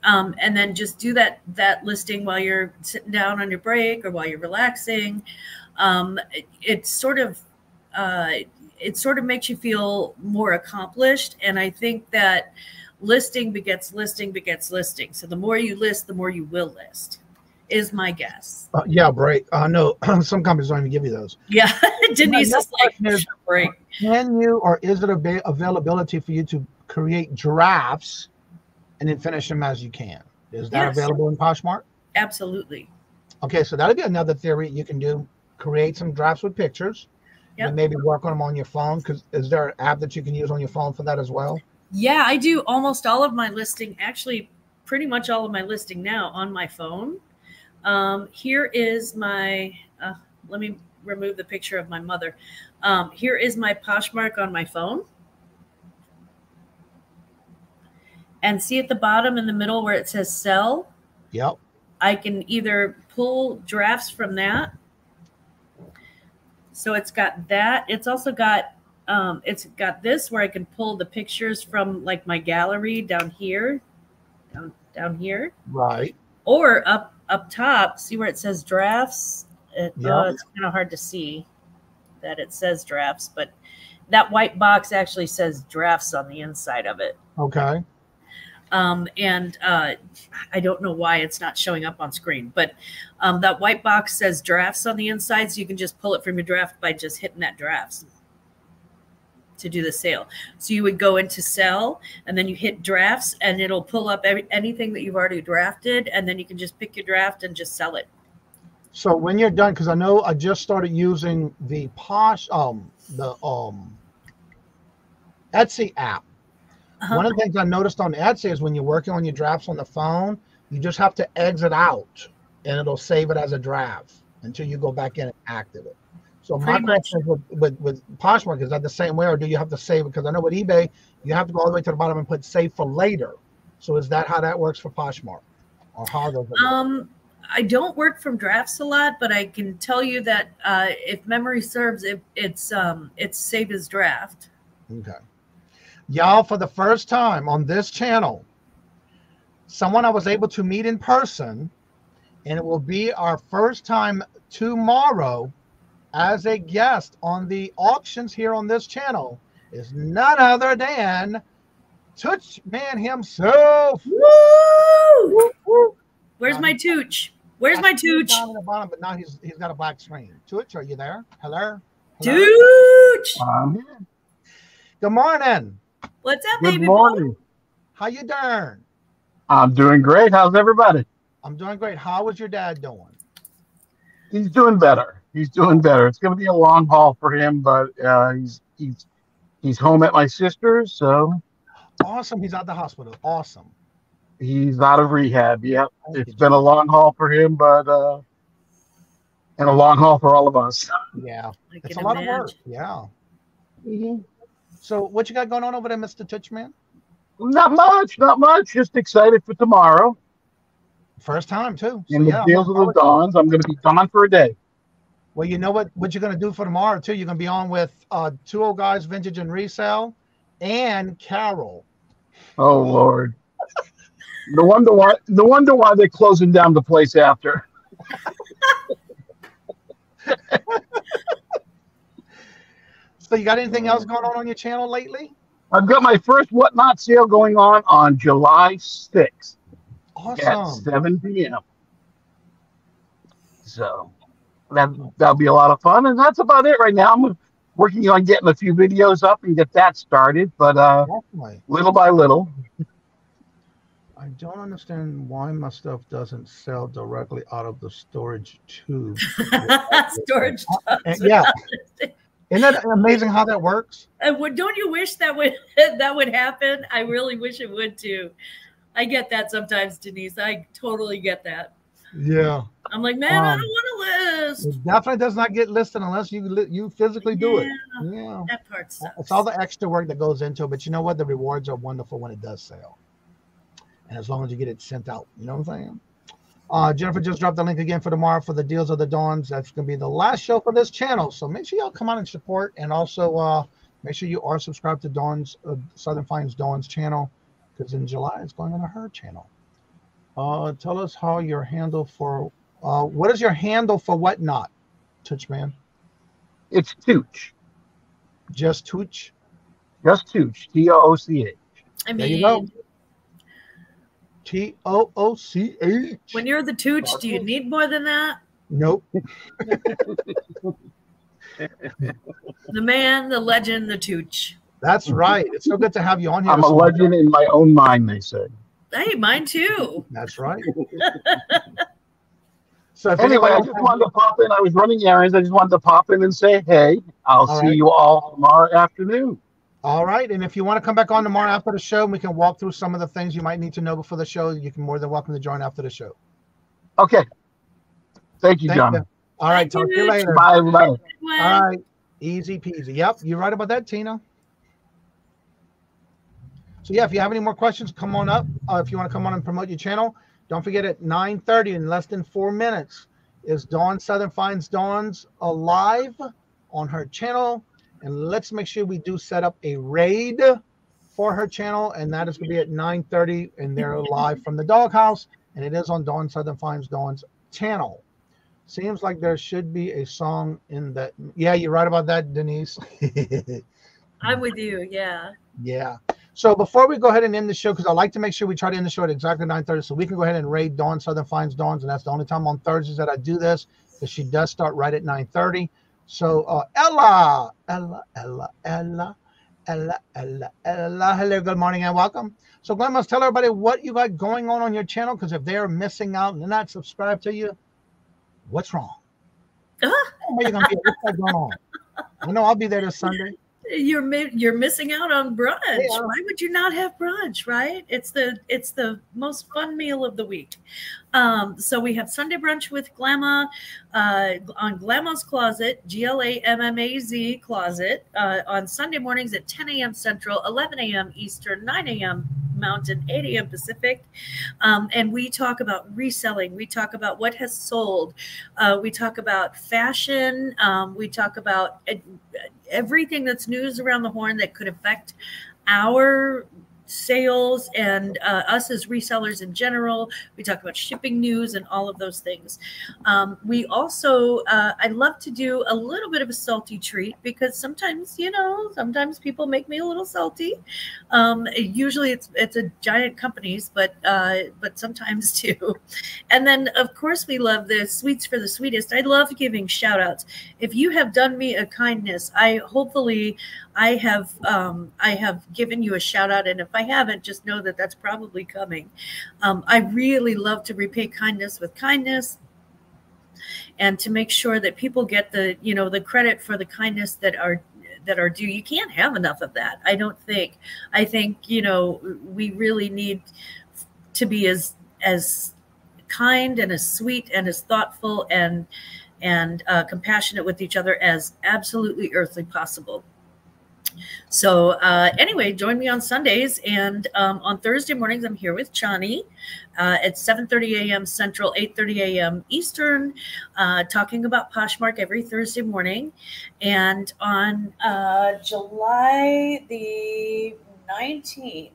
And then just do that listing while you're sitting down on your break or while you're relaxing. It sort of makes you feel more accomplished. And I think that listing begets listing begets listing. So the more you list, the more you will list, is my guess. Yeah, break. No, some companies don't even give you those. Yeah, Denise is like, break. Can you, or is it availability for you to create drafts and then finish them as you can? Is that available in Poshmark? Absolutely. Okay, so that'll be another theory you can do. Create some drafts with pictures. Yep. And maybe work on them on your phone, because is there an app that you can use on your phone for that as well? Yeah, I do almost all of my listing, actually pretty much all of my listing now on my phone. Here is my, let me remove the picture of my mother. Here is my Poshmark on my phone. And see at the bottom in the middle where it says sell? Yep. I can either pull drafts from that. So it's got that. It's also got this where I can pull the pictures from like my gallery down here. Down here. Right. Or up top, see where it says drafts? It's kind of hard to see that it says drafts, but that white box actually says drafts on the inside of it. Okay. I don't know why it's not showing up on screen, but that white box says drafts on the inside, so you can just pull it from your draft by just hitting that drafts to do the sale. So you would go into sell, and then you hit drafts, and it'll pull up anything that you've already drafted, and then you can just pick your draft and just sell it. So when you're done, because I know I just started using the Etsy app. One of the things I noticed on Etsy is when you're working on your drafts on the phone, you just have to exit out, and it'll save it as a draft until you go back in and activate it. So my question with Poshmark, is that the same way, or do you have to save it? Because I know with eBay, you have to go all the way to the bottom and put save for later. So is that how that works for Poshmark? Or how does it work? I don't work from drafts a lot, but I can tell you that if memory serves, it's saved as draft. Okay. Y'all, for the first time on this channel, someone I was able to meet in person, and it will be our first time tomorrow as a guest on the auctions here on this channel, is none other than Tooch Man himself. Woo! Woo, woo. Where's my Tooch? Where's my Tooch? Down at the bottom, but now he's got a black screen. Tooch, are you there? Hello? Tooch! I'm here. Good morning. What's up, Good baby? morning. Boy? How you doing? I'm doing great. How's everybody? I'm doing great. How is your dad doing? He's doing better. He's doing better. It's going to be a long haul for him, but he's home at my sister's, so. Awesome. He's out the hospital. Awesome. He's out of rehab. Yep. It's been a long haul for him, but and a long haul for all of us. Yeah. It's a lot of work. Yeah. Mm-hmm. So what you got going on over there, Mr. Touchman? Not much. Not much. Just excited for tomorrow. First time, too. So, In the Deals of the Dawns. I'm going to be gone for a day. Well, you know what you're going to do for tomorrow, too? You're going to be on with Two Old Guys, Vintage and Resell, and Carol. Oh, Lord. No wonder why they're closing down the place after. So you got anything else going on your channel lately? I've got my first Whatnot sale going on July 6th. Awesome. At 7 p.m. So that'll be a lot of fun. And that's about it right now. I'm working on getting a few videos up and get that started, but little by little. I don't understand why my stuff doesn't sell directly out of the storage tube. Storage tubs. Yeah. Isn't that amazing how that works? And don't you wish that would happen? I really wish it would too. I get that sometimes, Denise. I totally get that. Yeah. I'm like, man, I don't want to list. It definitely does not get listed unless you physically do it. Yeah. That part sucks. It's all the extra work that goes into it, but you know what? The rewards are wonderful when it does sell. And as long as you get it sent out, you know what I'm saying? Jennifer just dropped the link again for tomorrow for the Deals of the Dawns. That's going to be the last show for this channel. So make sure y'all come on and support. And also make sure you are subscribed to Dawn's Southern Finds Dawn's channel, because in July it's going on her channel. Tell us how your handle for what is your handle for Whatnot, Touchman? It's Tooch. Just Tooch? Just Tooch. T-O-O-C-H. There you go. T-O-O-C-H. When you're the Tooch, do you need more than that? Nope. The man, the legend, the Tooch. That's right. It's so good to have you on here. I'm a legend in my own mind, they said. Hey, mine too. That's right. So anyway, I just wanted to pop in. I was running errands. I just wanted to pop in and say, hey, I'll see you all tomorrow afternoon. All right. And if you want to come back on tomorrow after the show, we can walk through some of the things you might need to know before the show. You can more than welcome to join after the show. Okay. Thank you, John. All right, talk to you later. Bye, everybody. All right, easy peasy. Yep, you're right about that, Tina. So yeah, if you have any more questions, come on up. If you want to come on and promote your channel, don't forget at 9:30 in less than 4 minutes is Dawn Southern Finds Dawn's live on her channel, and let's make sure we do set up a raid for her channel, and that is going to be at 9:30, and they're live from the doghouse, and it is on Dawn Southern Finds Dawn's channel. Seems like there should be a song in that. Yeah, you're right about that, Denise. I'm with you. Yeah. Yeah. So before we go ahead and end the show, because I like to make sure we try to end the show at exactly 9:30, so we can go ahead and raid Dawn Southern Finds Dawn's, and that's the only time on Thursdays that I do this, because she does start right at 9:30. So Ella, hello, good morning and welcome. So Glammaz, tell everybody what you got going on your channel, because if they're missing out and they're not subscribed to you, what's wrong? Where you gonna be? What's going on? I know I'll be there this Sunday. You're missing out on brunch. Yeah. Why would you not have brunch, right? It's the most fun meal of the week. So we have Sunday brunch with Glammaz on Glammaz Closet, Glammaz Closet, on Sunday mornings at 10 a.m. Central, 11 a.m. Eastern, 9 a.m. Mountain, 8 a.m. Pacific. And we talk about reselling. We talk about what has sold. We talk about fashion. We talk about everything that's news around the horn that could affect our sales and us as resellers in general. We talk about shipping news and all of those things. We also, I love to do a little bit of a salty treat, because sometimes, sometimes people make me a little salty. Usually it's a giant companies, but sometimes too. And then of course we love the sweets for the sweetest. I love giving shout outs. If you have done me a kindness, I have given you a shout out, and if I haven't, just know that that's probably coming. I really love to repay kindness with kindness, and to make sure that people get the credit for the kindness that are due. You can't have enough of that, I don't think. I think we really need to be as kind and as sweet and as thoughtful and compassionate with each other as absolutely earthly possible. So anyway, join me on Sundays, and on Thursday mornings I'm here with Johnny at 7:30 a.m. Central, 8:30 a.m. Eastern, talking about Poshmark every Thursday morning. And on July the 19th,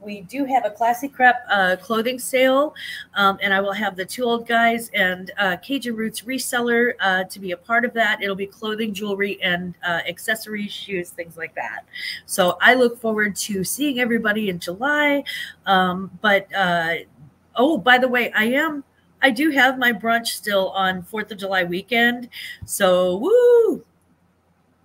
we do have a Classy Crap clothing sale, and I will have the Two Old Guys and Kajun Roots Reseller to be a part of that. It'll be clothing, jewelry, and accessories, shoes, things like that. So I look forward to seeing everybody in July. Oh, by the way, I do have my brunch still on 4th of July weekend. So woo!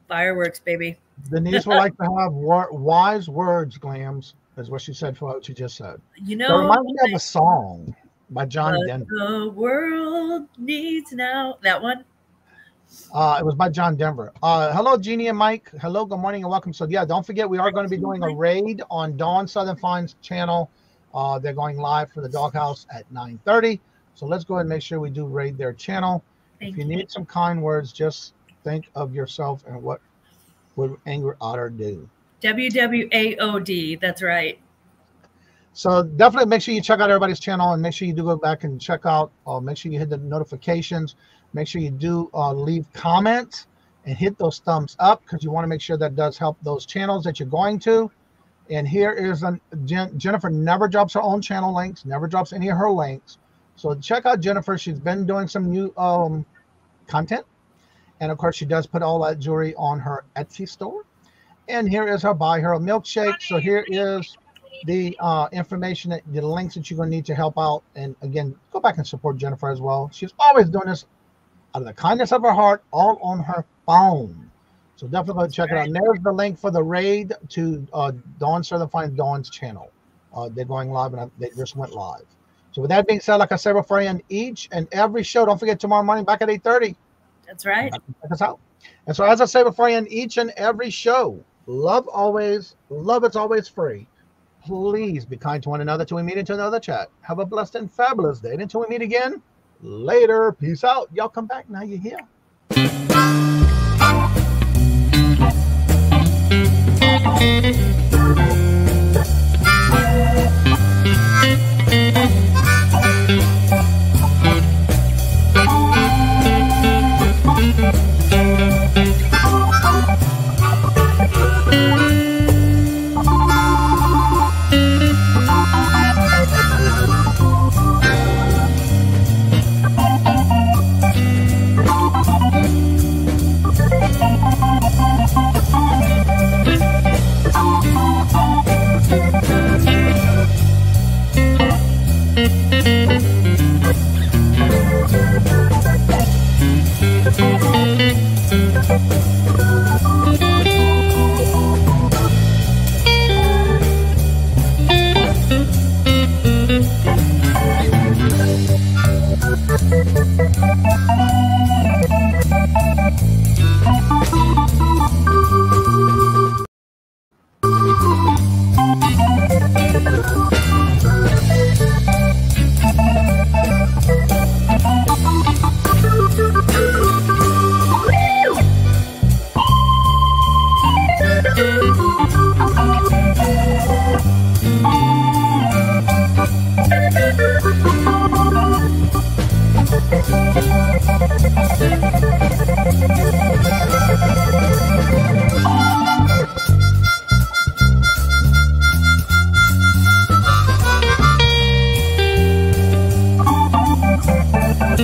Fireworks, baby. Denise would like to have wise words, Glams, is what she said for what she just said. It reminds me of a song by John Denver. The world needs now. That one? It was by John Denver. Hello, Jeannie and Mike. Hello, good morning and welcome. So yeah, don't forget, we are going to be doing a raid on Dawn Southern Finds channel. They're going live for the doghouse at 9:30. So let's go ahead and make sure we do raid their channel. If you need some kind words, just think of yourself and what would Angry Otter do? WWAOD, that's right. So definitely make sure you check out everybody's channel, and make sure you do go back and check out, make sure you hit the notifications, make sure you do leave comments and hit those thumbs up, because you want to make sure that does help those channels that you're going to. And here is Jennifer never drops her own channel links, never drops any of her links. So check out Jennifer. She's been doing some new content. And of course, she does put all that jewelry on her Etsy store. And here is her Buy Her a Milkshake. So here is the information, the links that you're going to need to help out. And again, go back and support Jennifer as well. She's always doing this out of the kindness of her heart, all on her phone. So definitely go check it out. And there's the link for the raid to Dawn Southern Finds Dawn's channel. They're going live, and they just went live. So with that being said, like I said before, in each and every show, don't forget tomorrow morning back at 8:30. That's right. Check us out. And so as I say before, in each and every show, love always, love it's always free. Please be kind to one another till we meet into another chat. Have a blessed and fabulous day. And until we meet again, Later. Peace out. Y'all come back now. You're here.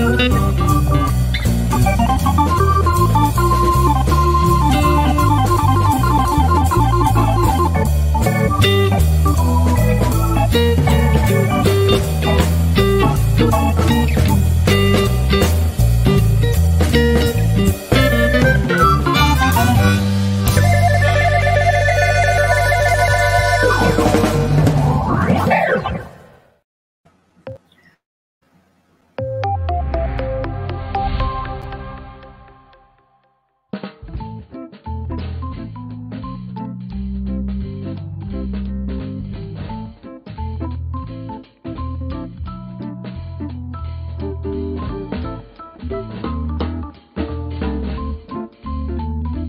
Thank you.